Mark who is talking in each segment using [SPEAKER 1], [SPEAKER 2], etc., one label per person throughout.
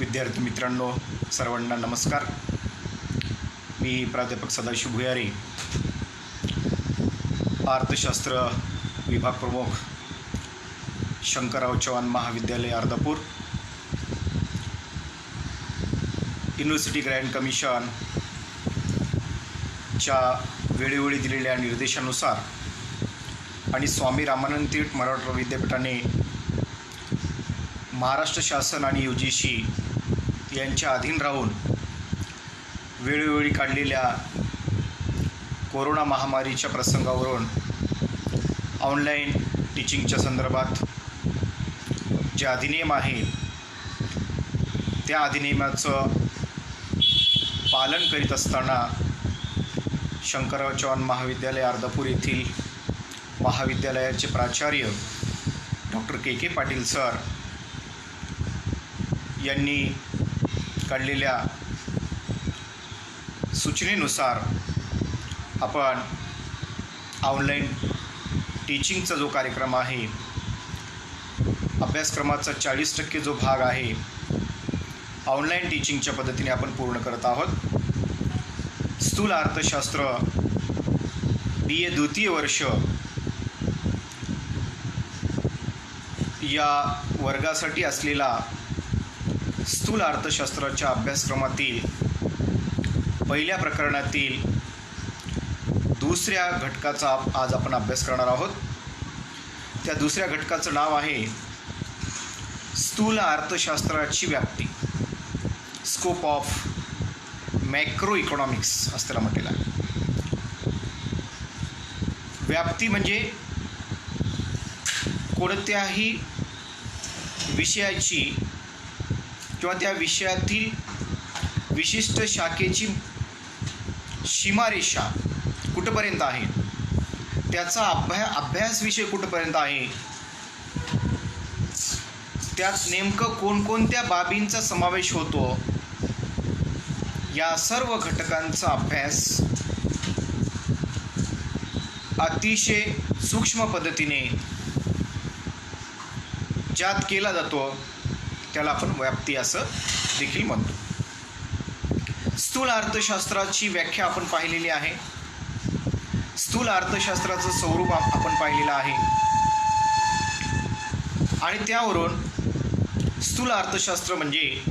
[SPEAKER 1] विद्यार्थी मित्रांनो, सर्वांना नमस्कार. मी प्राध्यापक सदाशिव भुयारी, अर्थशास्त्र विभाग प्रमुख, शंकरराव चव्हाण महाविद्यालय अर्धापूर. युनिव्हर्सिटी ग्रँट कमिशनच्या वेळोवेळी दिलेल्या निर्देशानुसार आणि स्वामी रामानंद तीर्थ मराठवाडा विद्यापीठाने महाराष्ट्र शासन आणि UGC यांच्या अधीन राहून वेळोवेळी काढलेल्या कोरोना महामारीच्या प्रसंगावरून ऑनलाईन टीचिंगच्या संदर्भात जे अधिनियम आहे त्या अधिनियमाचं पालन करीत असताना शंकरराव चव्हाण महाविद्यालय अर्धापूर येथील महाविद्यालयाचे प्राचार्य डॉक्टर के पाटील सर यांनी काढलेल्या सूचनेनुसार आपण ऑनलाईन टीचिंगचा जो कार्यक्रम आहे, अभ्यासक्रमाचा 40% जो भाग आहे ऑनलाईन टीचिंगच्या पद्धतीने आपण पूर्ण करत आहोत. स्थूल अर्थशास्त्र BA द्वितीय वर्ष या वर्गासाठी असलेला स्थूल अर्थशास्त्राच्या अभ्यासक्रमातील पहिल्या प्रकरणातील दुसऱ्या घटकाचा आज आपण अभ्यास करणार आहोत. त्या दुसऱ्या घटकाचं नाव आहे स्थूल अर्थशास्त्राची व्याप्ती, स्कोप ऑफ मॅक्रो इकॉनॉमिक्स असं त्याला म्हटलेलं आहे. व्याप्ती म्हणजे कोणत्याही विषयाची किंवा त्या विषयातील विशिष्ट शाखेची सीमारेषा कुठपर्यंत आहे, त्याचा अभ्यास विषय कुठपर्यंत आहे, त्यात नेमकं कोणकोणत्या बाबींचा समावेश होतो, या सर्व घटकांचा अभ्यास अतिशय सूक्ष्म पद्धतीने ज्यात केला जातो त्याला आपण व्याप्ती असं देखील म्हणतो. स्थूल अर्थशास्त्राची व्याख्या आपण पाहिलेली आहे. स्थूल अर्थशास्त्राचं स्वरूप आपण पाहिलेलं आहे आणि त्यावरून स्थूल अर्थशास्त्र म्हणजे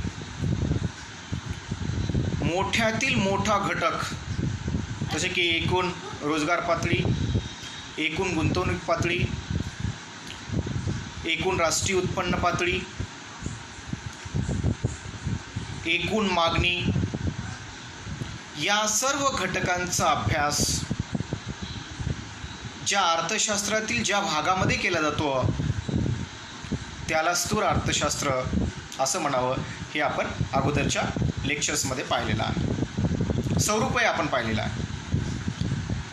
[SPEAKER 1] मोठ्यातील मोठा घटक, जसे की एकूण रोजगार पातळी, एकूण गुंतवणूक पातळी, एकूण राष्ट्रीय उत्पन्न पातळी, एकूण मागणी, या सर्व घटकांचा अभ्यास ज्या अर्थशास्त्रातील ज्या भागामध्ये केला जातो त्याला स्थूल अर्थशास्त्र असं म्हणावं. हे आपण अगोदरच्या लेक्चर्समध्ये पाहिलेलं आहे, स्वरूपही आपण पाहिलेलं आहे.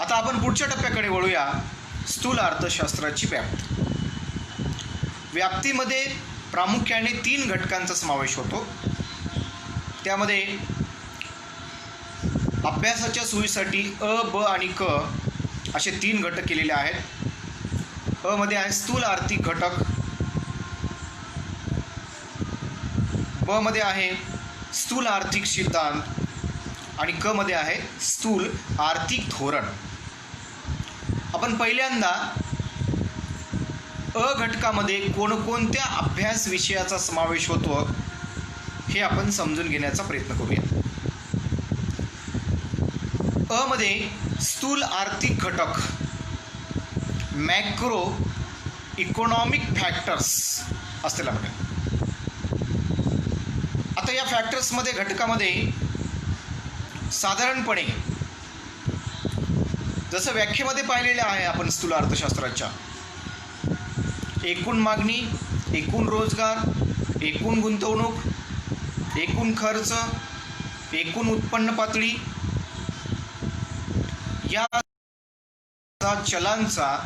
[SPEAKER 1] आता आपण पुढच्या टप्प्याकडे वळूया. स्थूल अर्थशास्त्राची व्याप्ती. व्याप्तीमध्ये प्रामुख्याने 3 घटकांचा समावेश होतो. त्यामध्ये अभ्यासाच्या सोयीसाठी अ, ब आणि क असे 3 घटक केलेले आहेत. अ मध्ये आहे स्थूल आर्थिक घटक, ब मध्ये आहे स्थूल आर्थिक सिद्धांत आणि क मध्ये आहे स्थूल आर्थिक धोरण. आपण पहिल्यांदा अ घटकामध्ये कोणकोणत्या अभ्यास विषयाचा समावेश होतो हे आपण समजून घेण्याचा प्रयत्न करूया. अ मध्ये स्थूल आर्थिक घटक, मॅक्रो इकॉनॉमिक फॅक्टर्स असलेला घटक. आता या फॅक्टर्समध्ये घटकामध्ये साधारणपणे जसं व्याख्येमध्ये पाहिलेलं आहे आपण स्थूल अर्थशास्त्राच्या, एकूण मागणी, एकूण रोजगार, एकूण गुंतवणूक, एकूण खर्च, एकूण उत्पन्न पातळी, या चलांचा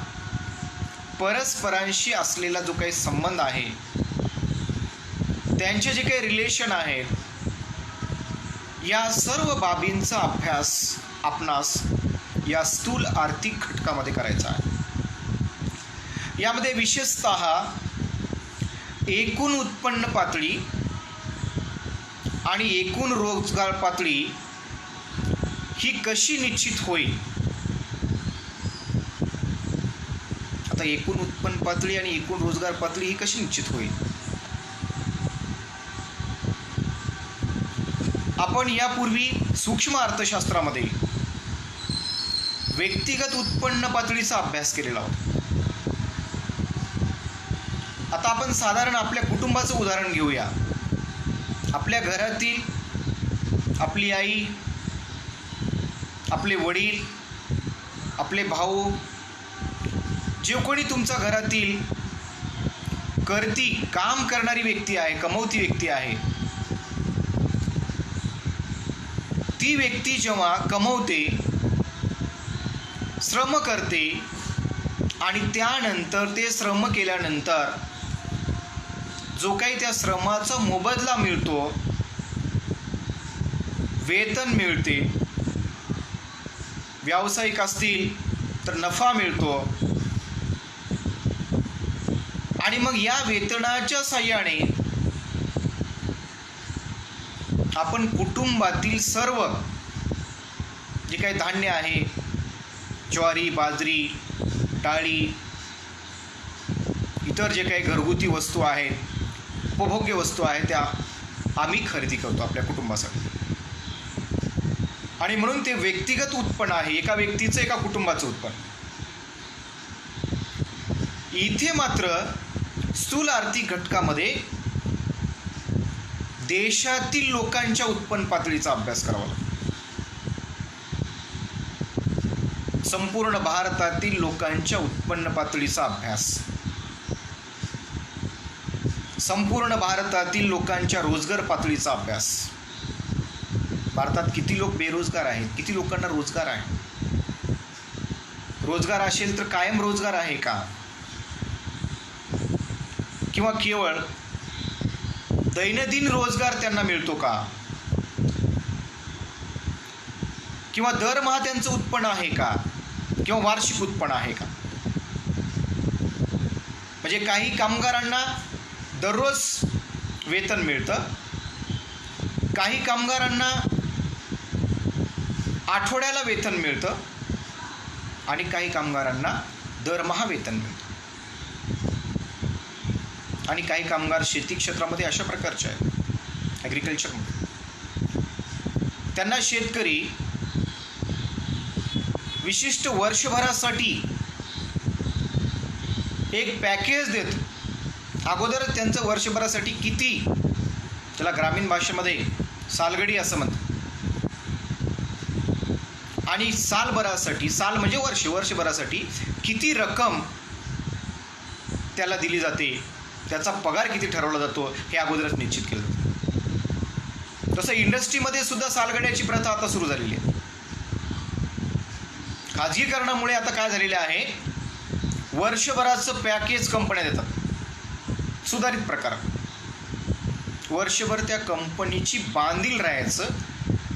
[SPEAKER 1] परस्परांशी असलेला जो काही संबंध आहे, त्यांचे जे काही रिलेशन आहेत, या सर्व बाबींचा अभ्यास आपणास या स्थूल आर्थिक घटकामध्ये करायचा आहे. यामध्ये विशेषतः एकूण उत्पन्न पातळी आणि एकूण रोजगार पातळी ही कशी निश्चित होईल? आता एकूण उत्पन्न पातळी आणि एकूण रोजगार पातळी ही कशी निश्चित होईल? आपण यापूर्वी सूक्ष्म अर्थशास्त्रामध्ये व्यक्तिगत उत्पन्न पातळीचा अभ्यास केलेला होता. आता आपण साधारण आपल्या कुटुंबाचं उदाहरण घेऊया. आपल्या घरातील आपली आई, आपले वडील, आपले भाऊ, जे कोणी तुमच्या घरातील काम करणारी व्यक्ती आहे, कमवती व्यक्ती आहे, ती व्यक्ती जेव्हा कमवते, श्रम करते आणि त्यानंतर ते श्रम केल्यानंतर जो काही त्या श्रमाचा मोबदला मिळतो, वेतन मिळते, व्यावसायिक असतील तर नफा मिळतो आणि मग या वेतनाच्या साहाय्याने आपण कुटुंबातील सर्व जे काही धान्य आहे, ज्वारी, बाजरी, डाळी, इतर जे काही घरगुती वस्तू आहेत, उपभोग्य वस्तू आहेत, त्या आम्ही खरेदी करतो आपल्या कुटुंबासाठी. आणि म्हणून ते व्यक्तिगत उत्पन्न आहे, एका व्यक्तीचं, एका कुटुंबाचं उत्पन्न. इथे मात्र स्थूल आर्थिक घटकामध्ये देशातील लोकांच्या उत्पन्न पातळीचा अभ्यास करावा लागतो. संपूर्ण भारतातील लोकांच्या उत्पन्न पातळीचा अभ्यास, संपूर्ण भारतातील लोकांच्या रोजगार पातळीचा अभ्यास. भारतात किती लोक बेरोजगार आहेत, किती लोकांना रोजगार आहे, रोजगार असेल तर कायम रोजगार आहे का, किंवा केवळ दैनंदिन रोजगार त्यांना मिळतो का, किंवा दरमहा त्यांचं उत्पन्न आहे का, किंवा वार्षिक उत्पन्न आहे का. म्हणजे काही कामगारांना दररोज वेतन मिळतं, काही कामगारांना आठवड्याला वेतन मिळतं आणि काही कामगारांना दरमहा वेतन मिळतं. आणि काही कामगार शेती क्षेत्रामध्ये अशा प्रकारचे आहेत, ॲग्रिकल्चरमध्ये. त्यांना शेतकरी विशिष्ट वर्षभरासाठी एक पॅकेज देतो. अगोदर त्यांचं वर्षभरासाठी किती, त्याला ग्रामीण भाषेमध्ये सालगडी असं म्हणतात, आणि सालभरासाठी, साल म्हणजे वर्षभरासाठी किती रक्कम त्याला दिली जाते, त्याचा पगार किती ठरवला जातो, हे अगोदरच निश्चित केलं जातं. तसं इंडस्ट्रीमध्ये सुद्धा सालगड्याची प्रथा आता सुरू झालेली आहे. खाजगीकरणामुळे आता काय झालेलं आहे, वर्षभराचं पॅकेज कंपन्या देतात. सुधारित प्रकार, वर्षभर त्या कंपनीची बांधील राहायचं,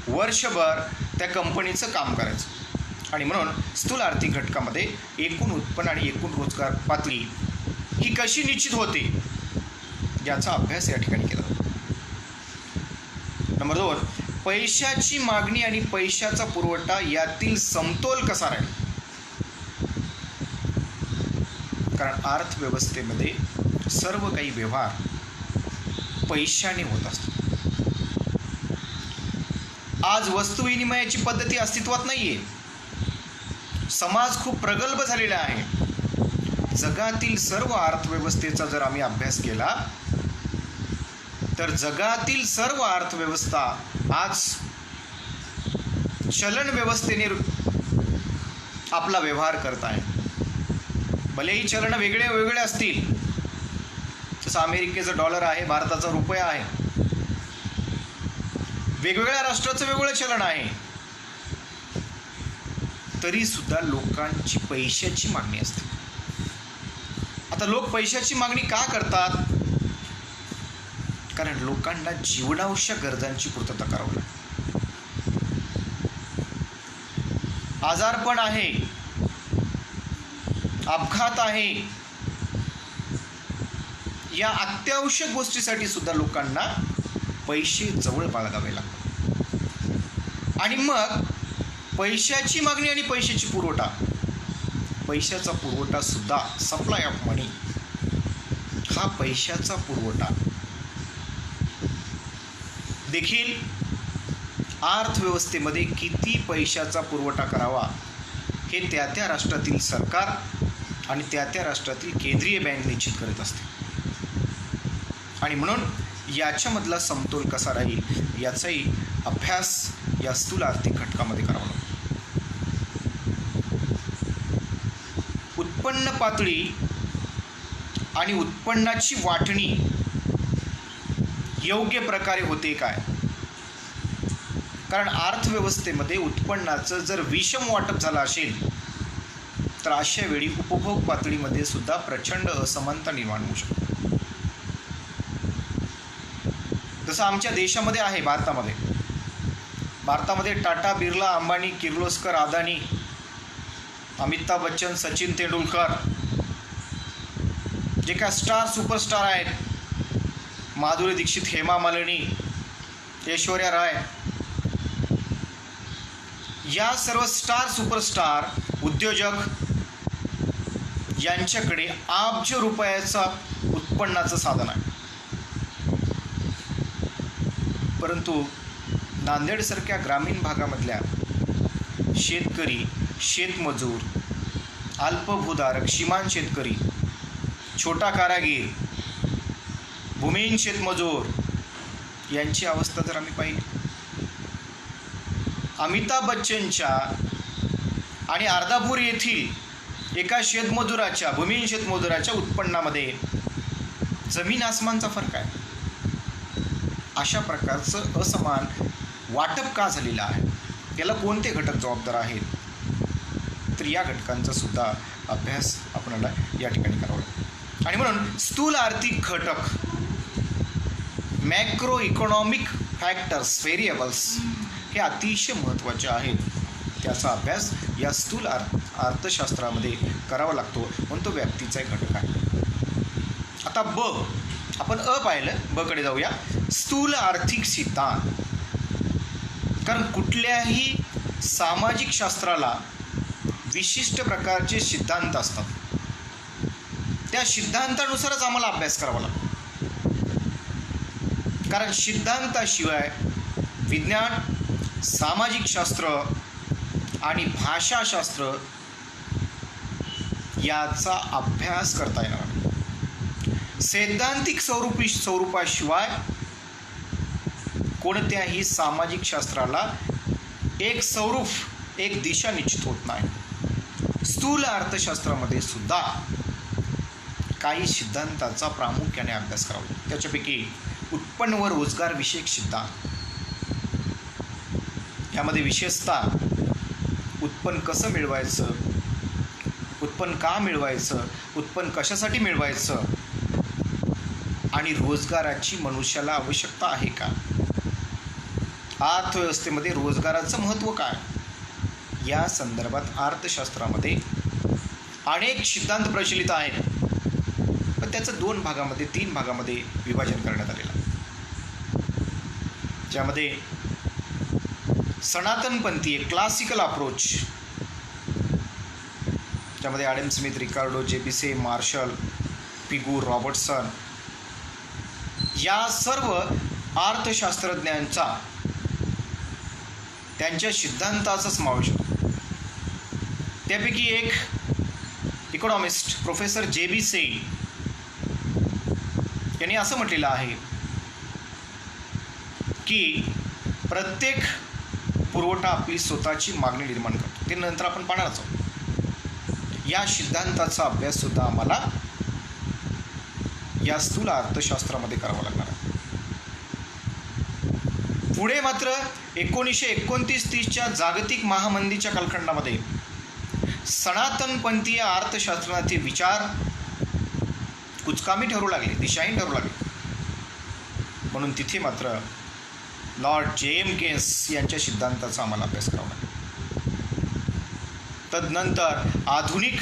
[SPEAKER 1] वर्षभर त्या कंपनीचं काम करायचं. आणि म्हणून स्थूल आर्थिक घटकामध्ये एकूण उत्पन्न आणि एकूण रोजगार पातळी ही कशी निश्चित होते याचा अभ्यास या ठिकाणी केला जातो. नंबर 2, पैशाची मागणी आणि पैशाचा पुरवठा यातील समतोल कसा राहील. कारण अर्थव्यवस्थेमध्ये सर्व काही व्यवहार पैशाने होत असतात. आज वस्तुविनिमयाची पद्धती अस्तित्वात नाहीये. समाज खूप प्रगल्भ झालेला आहे. जगातील सर्व अर्थव्यवस्थेचा जर आम्ही अभ्यास केला तर जगातील सर्व अर्थव्यवस्था आज चलन व्यवस्थेने आपला व्यवहार करत आहे. भलेही चलन वेगळे वेगळे असतील, जसं अमेरिकेचं डॉलर आहे, भारताचा रुपया आहे, वेगवेगळ्या राष्ट्राचं वेगवेगळं चलन आहे, तरी सुद्धा लोकांची पैशाची मागणी असते. आता लोक पैशाची मागणी का करतात? कारण लोकांना जीवनावश्यक गरजांची पूर्तता करावी लागते. आजारपण आहे, अपघात आहे, या अत्यावश्यक गोष्टीसाठी सुद्धा लोकांना पैसे जवळ बाळगावे लागतात. आणि मग पैशाची मागणी आणि पैशाची पुरवठा, पैशाचा पुरवठा सुद्धा, सप्लाय ऑफ मनी, हा पैशाचा पुरवठा देखील अर्थव्यवस्थेमध्ये किती पैशाचा पुरवठा करावा हे त्या त्या राष्ट्रातील सरकार आणि त्या त्या राष्ट्रातील केंद्रीय बँक निश्चित करत असते. आणि म्हणून याच्यामधला समतोल कसा राहील याचाही अभ्यास या स्थूल आर्थिक घटकामध्ये करावा लागतो. उत्पन्न पातळी आणि उत्पन्नाची वाटणी योग्य प्रकारे होते काय? कारण अर्थव्यवस्थेमध्ये उत्पन्नाचं जर विषम वाटप झालं असेल तर अशा वेळी उपभोग पातळीमध्ये सुद्धा प्रचंड असमानता निर्माण होऊ शकते. जसं आमच्या देशामध्ये आहे, भारतामध्ये टाटा, बिर्ला, अंबानी, किर्लोस्कर, अदानी, अमिताभ बच्चन, सचिन तेंडुलकर, जे काय सुपरस्टार आहेत, माधुरी दीक्षित, हेमा मालिनी, ऐश्वर्या राय, या सर्व सुपरस्टार उद्योजक यांच्याकडे अब्ज रुपयाचा उत्पन्नाचं साधन आहे. परंतु नांदेडसारख्या ग्रामीण भागामधल्या शेतकरी, शेतमजूर, अल्पभूधारक, सीमांत शेतकरी, छोटा कारागीर, भूमिहीन शेतमजूर यांची अवस्था जर आम्ही पाहिली, अमिताभ बच्चनच्या आणि अर्धापूर येथील एका शेतमजुराच्या, भूमिहीन शेतमजुराच्या उत्पन्नामध्ये जमीन आसमानचा फरक आहे. अशा प्रकारचं असमान वाटप का झालेलं आहे, याला कोणते घटक जबाबदार आहेत? तर या घटकांचा सुद्धा अभ्यास आपल्याला या ठिकाणी करावा लागतो. आणि म्हणून स्थूल आर्थिक घटक, मॅक्रो इकॉनॉमिक फॅक्टर्स, व्हेरिएबल्स हे अतिशय महत्त्वाचे आहेत. त्याचा अभ्यास या स्थूल अर्थशास्त्रामध्ये करावा लागतो, म्हणून तो व्याप्तीचा एक घटक आहे. आता आपण पाहिलं, कडे जाऊया. स्थूल आर्थिक सिद्धांत. कारण कुठल्याही सामाजिक शास्त्राला विशिष्ट प्रकारचे सिद्धांत असतात, त्या सिद्धांतानुसारच आम्हाला अभ्यास करावा लागतो. कारण सिद्धांताशिवाय विज्ञान, सामाजिक शास्त्र आणि भाषाशास्त्र याचा अभ्यास करता येणार नाही. सैद्धांतिक स्वरूपाशिवाय कोणत्याही सामाजिक शास्त्राला एक स्वरूप, एक दिशा निश्चित होत नाही. स्थूल अर्थशास्त्रामध्ये सुद्धा काही सिद्धांताचा प्रामुख्याने अभ्यास करावा लागतो. त्याच्यापैकी उत्पन्न व रोजगार विषयक सिद्धांत. यामध्ये विशेषतः उत्पन्न कसं मिळवायचं, उत्पन्न का मिळवायचं, उत्पन्न कशासाठी मिळवायचं आणि रोजगाराची मनुष्याला आवश्यकता आहे का, अर्थव्यवस्थेमध्ये रोजगाराचं महत्त्व काय, या संदर्भात अर्थशास्त्रामध्ये अनेक सिद्धांत प्रचलित आहेत. पण त्याचं 3 भागामध्ये विभाजन करण्यात आलेलं आहे. ज्यामध्ये सनातनपंथीय क्लासिकल अप्रोच, ज्यामध्ये ॲडम स्मिथ, रिकार्डो, जेबीसे, मार्शल, पिगू, रॉबर्टसन या सर्व अर्थशास्त्रज्ञांचा, त्यांच्या सिद्धांताचा समावेश होतो. त्यापैकी एक इकॉनॉमिस्ट प्रोफेसर जेबीसे यांनी असं म्हटलेलं आहे की प्रत्येक पुरवठा आपली स्वतःची मागणी निर्माण करतो. ते नंतर आपण पाहणारच आहोत. या सिद्धांताचा अभ्यास सुद्धा आम्हाला या स्थूल अर्थशास्त्रामध्ये करावा लागणार आहे. पुढे मात्र 1929-30च्या जागतिक महामंदीच्या कालखंडामध्ये सनातनपंथीय अर्थशास्त्राचे विचार कुचकामी ठरू लागले, दिशाहीन ठरू लागले. म्हणून तिथे मात्र लॉर्ड J.M. केन्स यांच्या सिद्धांताचा आम्हाला अभ्यास करावा लागेल. तदनंतर आधुनिक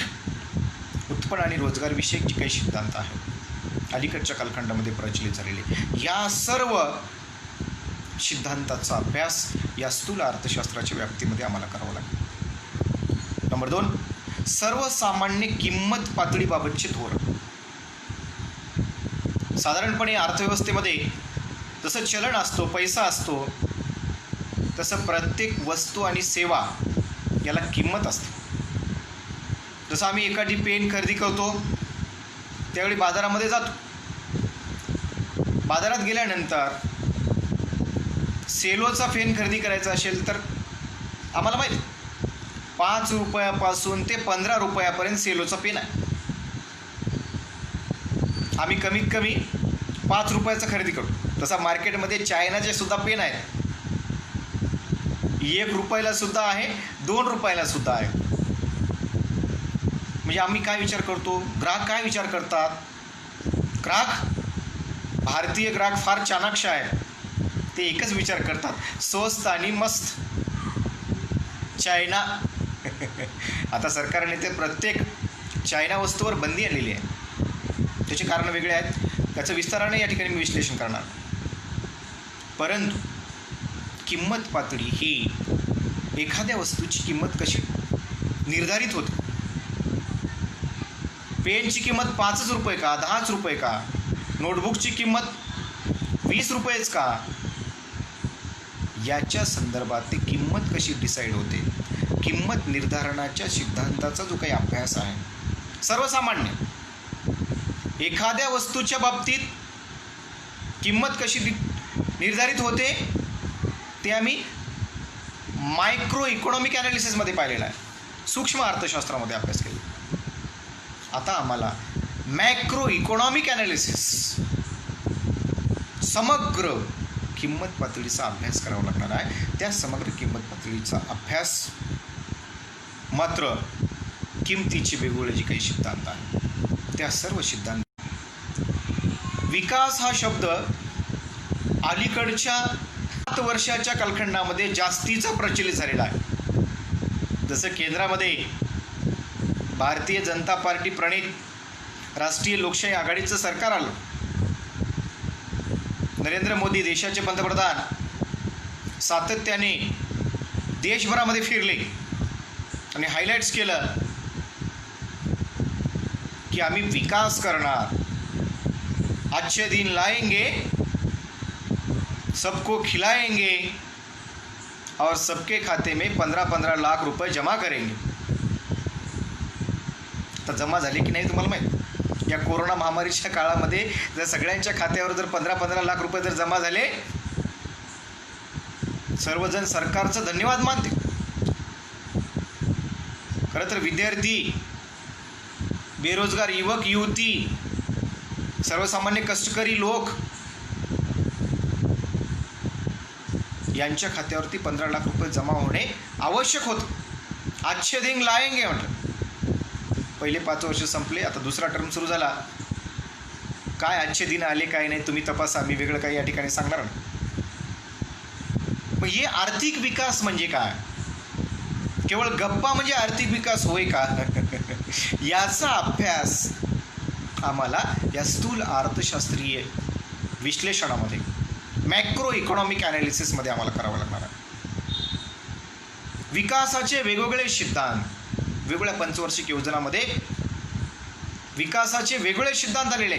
[SPEAKER 1] उत्पन्न आणि रोजगार विषयक जे काही सिद्धांत आहेत अलीकडच्या कालखंडामध्ये प्रचलित झालेले, या सर्व सिद्धांताचा अभ्यास या स्थूल अर्थशास्त्राच्या व्याप्तीमध्ये आम्हाला करावा लागेल. नंबर 2, सर्वसामान्य किंमत पातळीबाबतचे धोरण. साधारणपणे अर्थव्यवस्थेमध्ये जसं चलन असतो, पैसा असतो, तसं प्रत्येक वस्तू आणि सेवा याला किंमत असते. जसं आम्ही एखादी पेन खरेदी करतो त्यावेळी बाजारामध्ये जातो. बाजारात गेल्यानंतर सेलोचा पेन खरेदी करायचा असेल तर आम्हाला माहिती 5 रुपयापासून ते 15 रुपयापर्यंत सेलोचा पेन आहे. आम्ही कमीत कमी 5 रुपयाचा खरेदी करतो. तसा मार्केटमध्ये चायनाचे सुद्धा पेन आहेत. 1 रुपयाला सुद्धा आहे, 2 रुपयाला सुद्धा आहे. म्हणजे आम्ही काय विचार करतो, ग्राहक काय विचार करतात? भारतीय ग्राहक फार चाणाक्ष आहे. ते एकच विचार करतात, स्वस्त आणि मस्त. चायना आता सरकारने ते प्रत्येक चायना वस्तूवर बंदी आणलेली आहे. त्याचे कारण वेगळे आहेत, त्याचं विस्ताराने या ठिकाणी मी विश्लेषण करणार. परंतु किंमत पातळी ही एखाद्या वस्तूची किंमत कशी निर्धारित होते. पेनची किंमत 5 रुपये का, 10 रुपये का? नोटबुकची किंमत 20 रुपयेच का? याच्या संदर्भात ती किंमत कशी डिसाईड होते. किंमत निर्धारणाच्या सिद्धांताचा जो काही अभ्यास आहे, सर्वसामान्य एखाद्या वस्तूच्या बाबतीत किंमत कशी निर्धारित होते ते आम्ही मायक्रो इकॉनॉमिक ॲनालिसिसमध्ये पाहिलेलं आहे, सूक्ष्म अर्थशास्त्रामध्ये अभ्यास केला. आता आम्हाला मॅक्रो इकॉनॉमिक ॲनालिसिस, समग्र किंमत पातळीचा अभ्यास करावा लागणार आहे. त्या समग्र किंमत पातळीचा अभ्यास मात्र किमतीचे वेगवेगळे जे काही सिद्धांत आहेत त्या सर्व सिद्धांत. विकास हा शब्द अलीकडच्या 7 वर्षाच्या कालखंडामध्ये जास्तीचा प्रचलित झालेला आहे. जसं केंद्रामध्ये भारतीय जनता पार्टी प्रणित राष्ट्रीय लोकशाही आघाडीचं सरकार आलं. नरेंद्र मोदी देशाचे पंतप्रधान सातत्याने देशभरामध्ये फिरले आणि हायलाइट्स केलं की आम्ही विकास करणार. अच्छे दिन लाएंगे, सबको खिलाएंगे और सबके खाते में 15-15 लाख रुपये जमा करेंगे. तर जमा झाले की नाही तुम्हाला माहीत. या कोरोना महामारीच्या काळामध्ये जर सगळ्यांच्या खात्यावर जर 15-15 लाख रुपये जर जमा झाले, सर्वजण सरकारचं धन्यवाद मानते. खरं तर विद्यार्थी, बेरोजगार युवक युवती, सर्वसामान्य कष्टकरी लोक यांच्या खात्यावरती 15 लाख रुपये जमा होणे आवश्यक होतं. अच्छे दिन लाएंगे म्हटलं. पहिले 5 वर्ष संपले, आता दुसरा टर्म सुरू झाला. काय अच्छे दिन आले काय नाही तुम्ही तपासा, मी वेगळं काही या ठिकाणी सांगणार नाही. मग हे आर्थिक विकास म्हणजे काय? केवळ गप्पा म्हणजे आर्थिक विकास होय का? याचा अभ्यास आम्हाला या स्थूल अर्थशास्त्रीय विश्लेषणामध्ये, मॅक्रो इकॉनॉमिक ॲनालिसिसमध्ये आम्हाला करावं लागणार आहे. विकासाचे वेगवेगळे सिद्धांत, वेगवेगळ्या पंचवार्षिक योजनामध्ये विकासाचे वेगवेगळे सिद्धांत आलेले.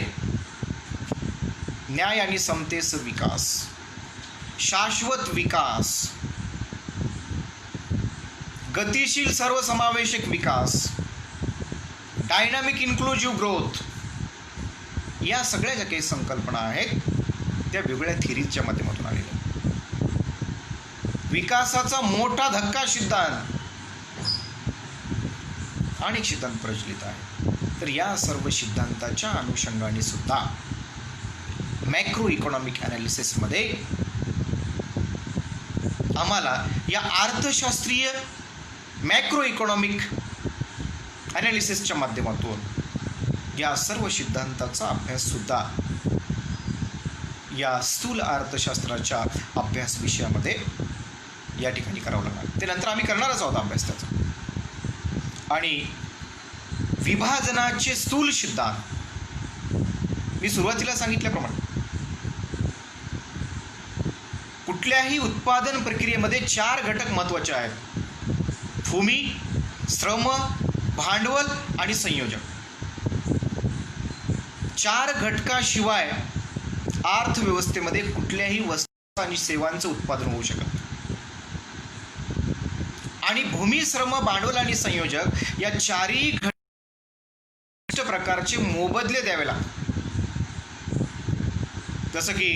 [SPEAKER 1] न्याय आणि समतेचा विकास, शाश्वत विकास, गतिशील सर्वसमावेशक विकास, डायनामिक इन्क्लुझिव्ह ग्रोथ, या सगळ्या ज्या काही संकल्पना आहेत त्या वेगवेगळ्या थिअरीजच्या माध्यमातून आलेल्या. विकासाचा मोठा धक्का सिद्धांत, अनेक सिद्धांत प्रचलित आहे. तर या सर्व सिद्धांताच्या अनुषंगाने सुद्धा मॅक्रो इकॉनॉमिक ॲनालिसिसमध्ये आम्हाला या अर्थशास्त्रीय मॅक्रो इकॉनॉमिक ॲनालिसिसच्या माध्यमातून या सर्व सिद्धांताचा अभ्याससुद्धा या स्थूल अर्थशास्त्राच्या अभ्यास विषयामध्ये या ठिकाणी करावं लागणार. ते नंतर आम्ही करणारच आहोत अभ्यास त्याचा. आणि विभाजनाचे स्थूल सिद्धांत, मी सुरुवातीला सांगितल्याप्रमाणे कुठल्याही उत्पादन प्रक्रियेमध्ये 4 घटक महत्त्वाचे आहेत: भूमी, श्रम, भांडवल आणि संयोजक. 4 घटकाशिवाय अर्थव्यवस्थेमध्ये कुठल्याही वस्तू आणि सेवांचं उत्पादन होऊ शकत नाही. आणि भूमी, श्रम, भांडवल आणि संयोजक या 4ही प्रकारचे मोबदले द्यावे लागतात. जसं की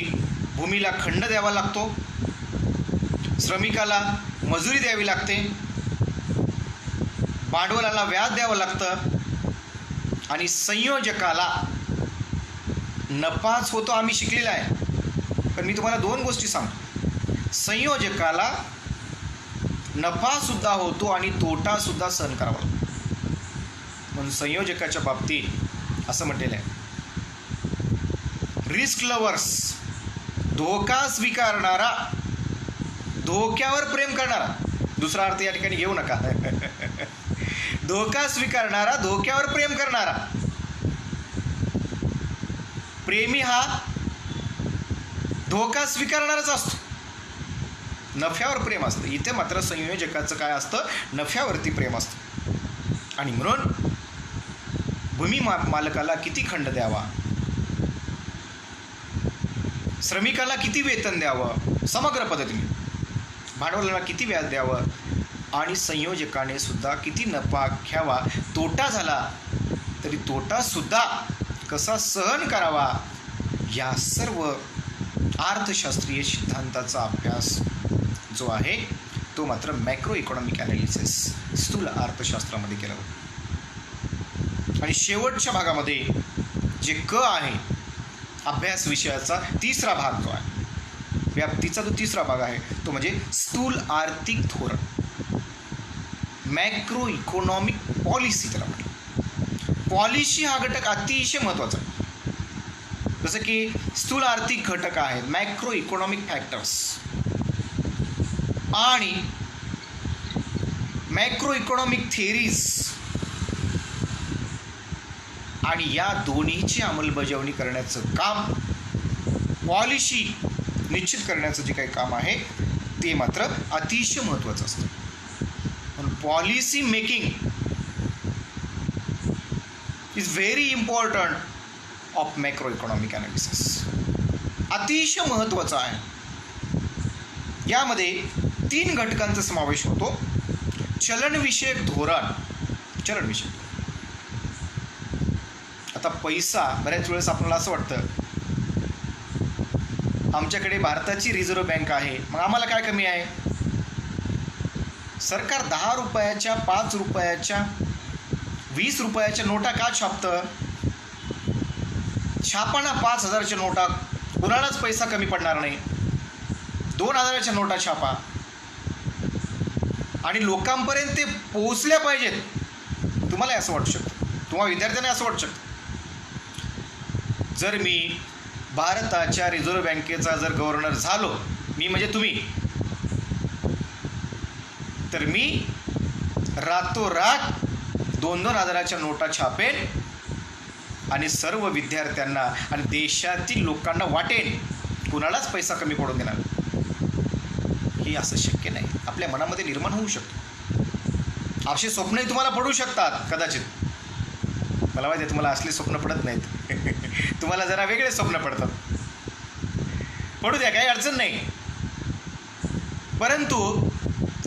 [SPEAKER 1] भूमीला खंड द्यावा लागतो, श्रमिकाला मजुरी द्यावी लागते, भांडवलाला व्याज द्यावं लागतं आणि संयोजकाला नफाच होतो. आम्ही शिकलेला आहे, पण मी तुम्हाला 2 गोष्टी सांगतो. संयोजकाला नफासुद्धा होतो आणि तोटासुद्धा सहन करावा लागतो. म्हणून संयोजकाच्या बाबतीत असं म्हटलेलं आहे, रिस्क लवर्स, धोका स्वीकारणारा, धोक्यावर प्रेम करणारा. दुसरा अर्थ या ठिकाणी घेऊ नका. धोका स्वीकारणारा, धोक्यावर प्रेम करणारा. प्रेमी हा धोका स्वीकारणाराच असतो, नफ्यावर प्रेम असतं. इथे मात्र संयोजकाचं काय असतं? नफ्यावरती प्रेम असतं. आणि म्हणून भूमी मालकाला किती खंड द्यावा, श्रमिकाला किती वेतन द्यावं समग्र पद्धतीने, भांडवलाला किती व्याज द्यावं आणि संयोजकाने सुद्धा किती नफा घ्यावा, तोटा झाला तरी तोटासुद्धा कसा सहन करावा, या सर्व अर्थशास्त्रीय सिद्धांताचा अभ्यास जो आहे तो मात्र मॅक्रो इकॉनॉमिक ॲनालिसिस स्थूल अर्थशास्त्रामध्ये केला जातो. आणि शेवटच्या भागामध्ये जे क आहे अभ्यास विषयाचा 3रा भाग जो आहे, व्याप्तीचा जो 3रा भाग आहे तो म्हणजे स्थूल आर्थिक धोरण, मॅक्रो इकॉनॉमिक पॉलिसी त्याला म्हटलं. पॉलिसी हा घटक अतिशय महत्त्वाचा आहे. जसं की स्थूल आर्थिक घटक आहेत, मॅक्रो इकॉनॉमिक फॅक्टर्स आणि मॅक्रो इकॉनॉमिक थिअरीज, आणि या दोन्हीची अंमलबजावणी करण्याचं काम, पॉलिसी निश्चित करण्याचं जे काही काम आहे ते मात्र अतिशय महत्त्वाचं असतं. म्हणून policy making is very important of macro economic analysis. अतिशय महत्त्वाचं आहे. यामध्ये 3 घटकांचा समावेश होतो. चलनविषयक धोरण, चलनविषयक. आता पैसा, बऱ्याच वेळेस आपल्याला असं वाटतं आमच्याकडे भारताची रिझर्व्ह बँक आहे, मग आम्हाला काय कमी आहे? सरकार 10 रुपयाच्या, 5 रुपयाच्या, 20 रुपयाच्या नोटा का छापतं? छापाना 5,000च्या नोटा, कुणालाच पैसा कमी पडणार नाही. 2,000च्या नोटा छापा आणि लोकांपर्यंत ते पोहोचल्या पाहिजेत. तुम्हाला असं वाटू शकतं, तुम्हाला विद्यार्थ्यांना असं वाटू शकतं, जर मी भारताच्या रिझर्व्ह बँकेचा जर गव्हर्नर झालो, मी म्हणजे तुम्ही, तर मी रातोरात 2,000च्या नोटा छापेन आणि सर्व विद्यार्थ्यांना आणि देशातील लोकांना वाटेन, कुणालाच पैसा कमी पडून देणार. हे असं शक्य नाही. आपल्या मनामध्ये निर्माण होऊ शकतो. अशी स्वप्नही तुम्हाला पडू शकतात कदाचित. मला माहिती आहे तुम्हाला असले स्वप्न पडत नाहीत. तुम्हाला जरा वेगळे स्वप्न पडतात. पडू द्या, काही अडचण नाही. परंतु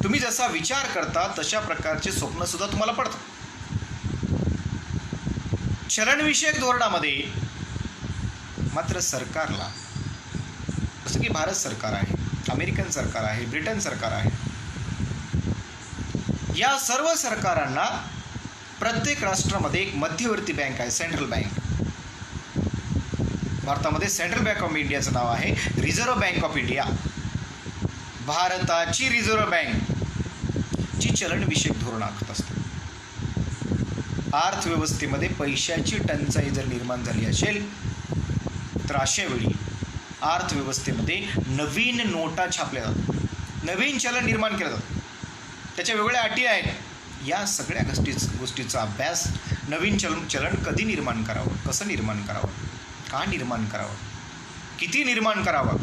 [SPEAKER 1] तुम्ही जसा विचार करता तशा प्रकारचे स्वप्नसुद्धा तुम्हाला पडतात. चलनविषयक धोरणामध्ये मात्र सरकारला, जसं की भारत सरकार आहे, अमेरिकन सरकार आहे, ब्रिटन सरकार आहे, या सर्व सरकारांना प्रत्येक राष्ट्रामध्ये एक मध्यवर्ती बँक आहे, सेंट्रल बँक. भारतामध्ये सेंट्रल बँक ऑफ इंडियाचं नाव आहे रिझर्व्ह बँक ऑफ इंडिया. भारताची रिझर्व्ह बँक जी चलनविषयक धोरण आखत असते. अर्थव्यवस्थेमध्ये पैशाची टंचाई जर निर्माण झाली असेल तर अशा वेळी अर्थव्यवस्थेमध्ये नवीन नोटा छापल्या जातात, नवीन चलन निर्माण केलं जातं. त्याच्या वेगवेगळ्या अटी आहेत. या सगळ्या गोष्टीचा अभ्यास, नवीन चलन कधी निर्माण करावं, कसं निर्माण करावं, का निर्माण करावं, किती निर्माण करावं,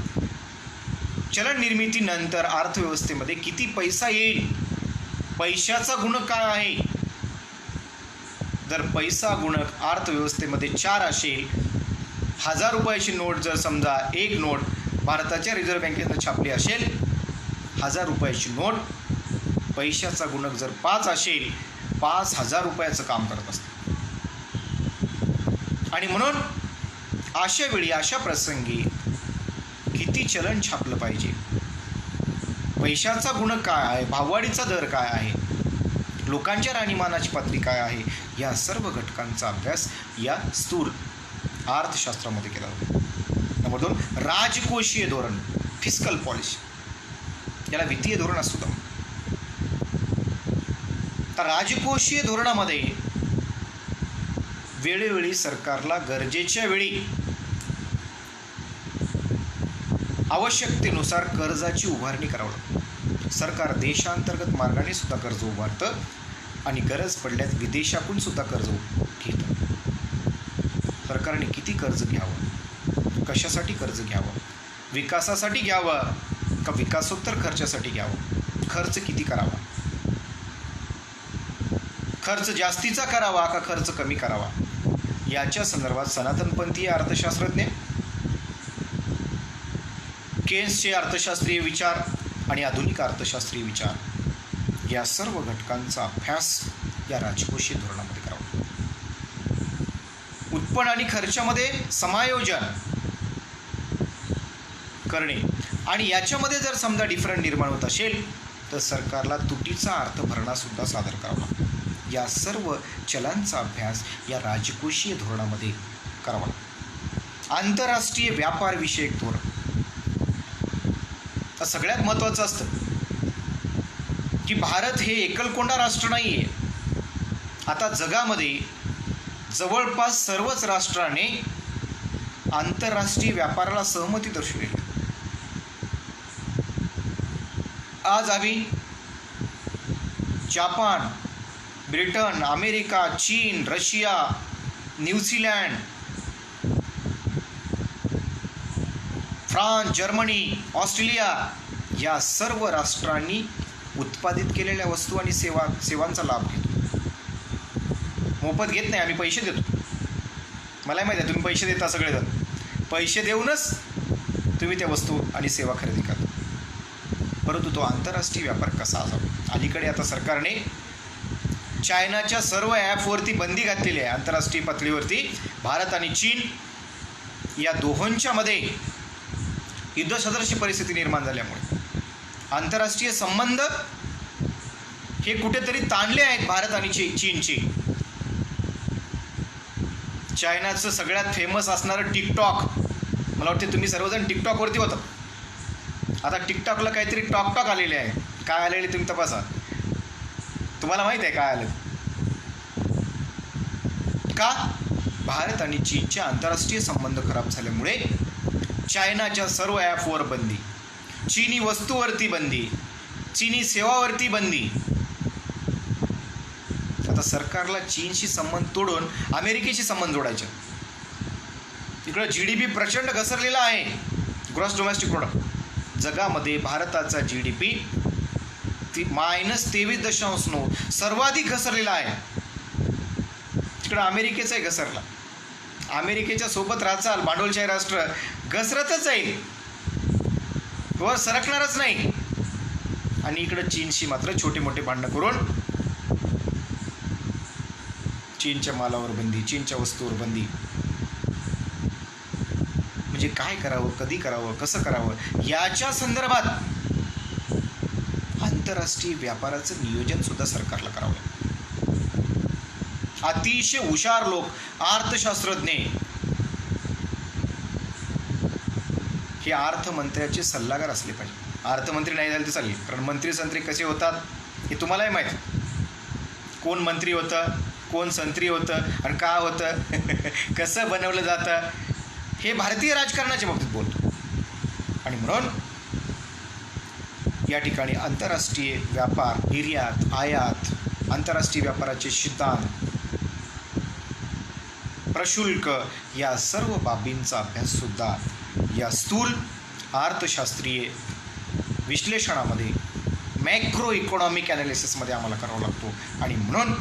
[SPEAKER 1] चलन निर्मितीनंतर अर्थव्यवस्थेमध्ये किती पैसा येईल, पैशाचा गुणक काय आहे. जर पैसा गुणक अर्थव्यवस्थेमध्ये 4 असेल, 1000 रुपयाची नोट जर समजा एक नोट भारताच्या रिझर्व्ह बँकेनं छापली असेल, 1000 रुपयाची नोट, पैशाचा गुणक जर 5 असेल, 5000 रुपयाचं काम करत असतं. आणि म्हणून अशा वेळी, अशा प्रसंगी किती चलन छापलं पाहिजे, पैशाचा गुणक काय आहे, भाववाढीचा दर काय आहे, लोकांच्या राहणीमानाची पातळी काय आहे, या सर्व घटकांचा अभ्यास या स्थूल अर्थशास्त्रामध्ये केला जातो. नंबर 2, राजकोषीय धोरण, फिस्कल पॉलिसी, याला वित्तीय धोरण असतं. तर राजकोषीय धोरणामध्ये वेळोवेळी सरकारला गरजेच्या वेळी आवश्यकतेनुसार कर्जाची उभारणी करावी लागते. सरकार देशांतर्गत मार्गाने सुद्धा कर्ज उभारतं आणि गरज पडल्यास विदेशातून सुद्धा कर्ज घेतं. सरकारने किती कर्ज घ्यावं, कशासाठी कर्ज घ्यावं, विकासासाठी घ्यावं का विकासोत्तर खर्चासाठी घ्यावं, खर्च किती करावा, खर्च जास्तीचा करावा का खर्च कमी करावा, याच्या संदर्भात सनातनपंथीय अर्थशास्त्रज्ञ, केन्सचे अर्थशास्त्रीय विचार आणि आधुनिक अर्थशास्त्रीय विचार, या सर्व घटकांचा अभ्यास या राजकोषीय धोरणामध्ये करावा. उत्पन्न आणि खर्चामध्ये समायोजन करणे आणि याच्यामध्ये जर समजा डिफरंट निर्माण होत असेल तर सरकारला तुटीचा अर्थ भरणा सुद्धा सादर करावा. या सर्व चलांचा अभ्यास या राजकोषीय धोरणामध्ये करावा. आंतरराष्ट्रीय व्यापार विषयक धोरण सगळ्यात महत्त्वाचं असतं की भारत हे एकलकोंडा राष्ट्र नाही आहे. आता जगामध्ये जवळपास सर्वच राष्ट्राने आंतरराष्ट्रीय व्यापाराला सहमती दर्शवली. आज आम्ही जापान, ब्रिटन, अमेरिका, चीन, Russia, New Zealand, France, Germany, Australia या सर्व राष्ट्रांनी उत्पादित केलेल्या वस्तू आणि सेवांचा लाभ घेतो. मोफत घेत नाही, आम्ही पैसे देतो. मला माहिती आहे तुम्ही पैसे देता, सगळेजण पैसे देऊनच तुम्ही त्या वस्तू आणि सेवा खरेदी करता. परंतु तो आंतरराष्ट्रीय व्यापार कसा असावा. अलीकडे आता सरकारने चायनाच्या सर्व ॲपवरती बंदी घातलेली आहे. आंतरराष्ट्रीय पातळीवरती भारत आणि चीन या दोहोंच्या मध्ये युद्धसदृश परिस्थिती निर्माण झाल्यामुळे आंतरराष्ट्रीय संबंध हे कुठेतरी ताणले आहेत भारत आणि चीनचे. चायनाचं सगळ्यात फेमस असणारं टिकटॉक, मला वाटते तुम्ही सर्वजण टिकटॉकवरती होता. आता टिकटॉकला काहीतरी टॉक आलेले आहे. काय आलेले तुम्ही तपासा. तुम्हाला माहीत आहे काय आलं का. भारत आणि चीनचे आंतरराष्ट्रीय संबंध खराब झाल्यामुळे चायनाच्या सर्व ॲपवर बंदी, चीनी वस्तूवरती बंदी, चीनी सेवावरती बंदी. आता सरकारला चीनशी संबंध तोडून अमेरिकेशी संबंध जोडायचे. इकडं GDP प्रचंड घसरलेला आहे. ग्रॉस डोमेस्टिक प्रोडक्ट जगामध्ये भारताचा GDP -23.9 सर्वाधिक घसरलेला आहे. तिकडं अमेरिकेचाही घसरला. अमेरिकेच्या सोबत राहचाल भांडवलशाही राष्ट्र घसरतच आहे, वर सरकणारच नाही. आणि इकडं चीनशी मात्र छोटे मोठे भांडणं करून चीनच्या मालावर बंदी, चीनच्या वस्तूवर बंदी. म्हणजे काय करावं, कधी करावं, कसं करावं, याच्या संदर्भात आंतरराष्ट्रीय व्यापाराचं नियोजन सुद्धा सरकारला करावं. अतिशय हुशार लोक, अर्थशास्त्रज्ञ हे अर्थमंत्र्याचे सल्लागार असले पाहिजे. अर्थमंत्री नाही झाले तर चालेल, कारण मंत्री संत्री कसे होतात हे तुम्हालाही माहीत. कोण मंत्री होतं, कोण संत्री होतं आणि का होतं कसं बनवलं जातं हे भारतीय राजकारणाच्या बाबतीत बोलतो. आणि म्हणून या ठिकाणी आंतरराष्ट्रीय व्यापार, निर्यात, आयात, आंतरराष्ट्रीय व्यापाराचे सिद्धांत, प्रशुल्क या सर्व बाबींचा अभ्याससुद्धा या स्थूल अर्थशास्त्रीय विश्लेषणामध्ये मॅक्रो इकॉनॉमिक ॲनालिसिसमध्ये आम्हाला करावा लागतो. आणि म्हणून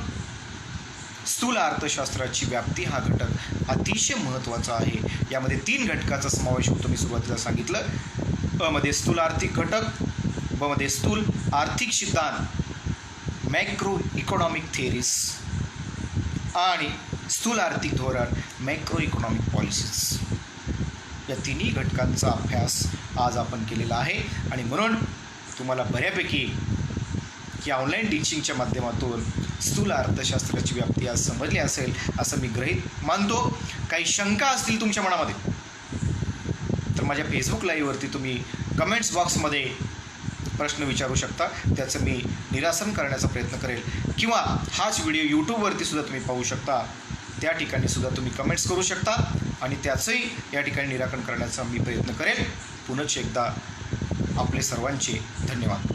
[SPEAKER 1] स्थूल अर्थशास्त्राची व्याप्ती हा घटक अतिशय महत्त्वाचा आहे. यामध्ये 3 घटकाचा समावेश होतो. मी सुरुवातीला सांगितलं. अ मध्ये स्थूल आर्थिक घटक, ब मध्ये स्थूल आर्थिक सिद्धांत मॅक्रो इकॉनॉमिक थेरीज, आणि स्थूल आर्थिक धोरण मॅक्रो इकॉनॉमिक पॉलिसीज. या तिन्ही घटकांचा अभ्यास आज आपण केलेला आहे. आणि म्हणून तुम्हाला बऱ्यापैकी या ऑनलाईन टीचिंगच्या माध्यमातून स्थूल अर्थशास्त्राची व्याप्ती आज समजली असेल असं मी गृहीत मानतो. काही शंका असतील तुमच्या मनामध्ये तर माझ्या फेसबुक लाईव्हवरती तुम्ही कमेंट्स बॉक्समध्ये प्रश्न विचारू शकता. त्याचं मी निरासन करण्याचा प्रयत्न करेल. किंवा हाच व्हिडिओ यूट्यूबवरती सुद्धा तुम्ही पाहू शकता. त्या ठिकाणी सुद्धा तुम्ही कमेंट्स करू शकता आणि त्याचंही या ठिकाणी निराकरण करण्याचा मी प्रयत्न करेल. पुनश्च एकदा आपले सर्वांचे धन्यवाद.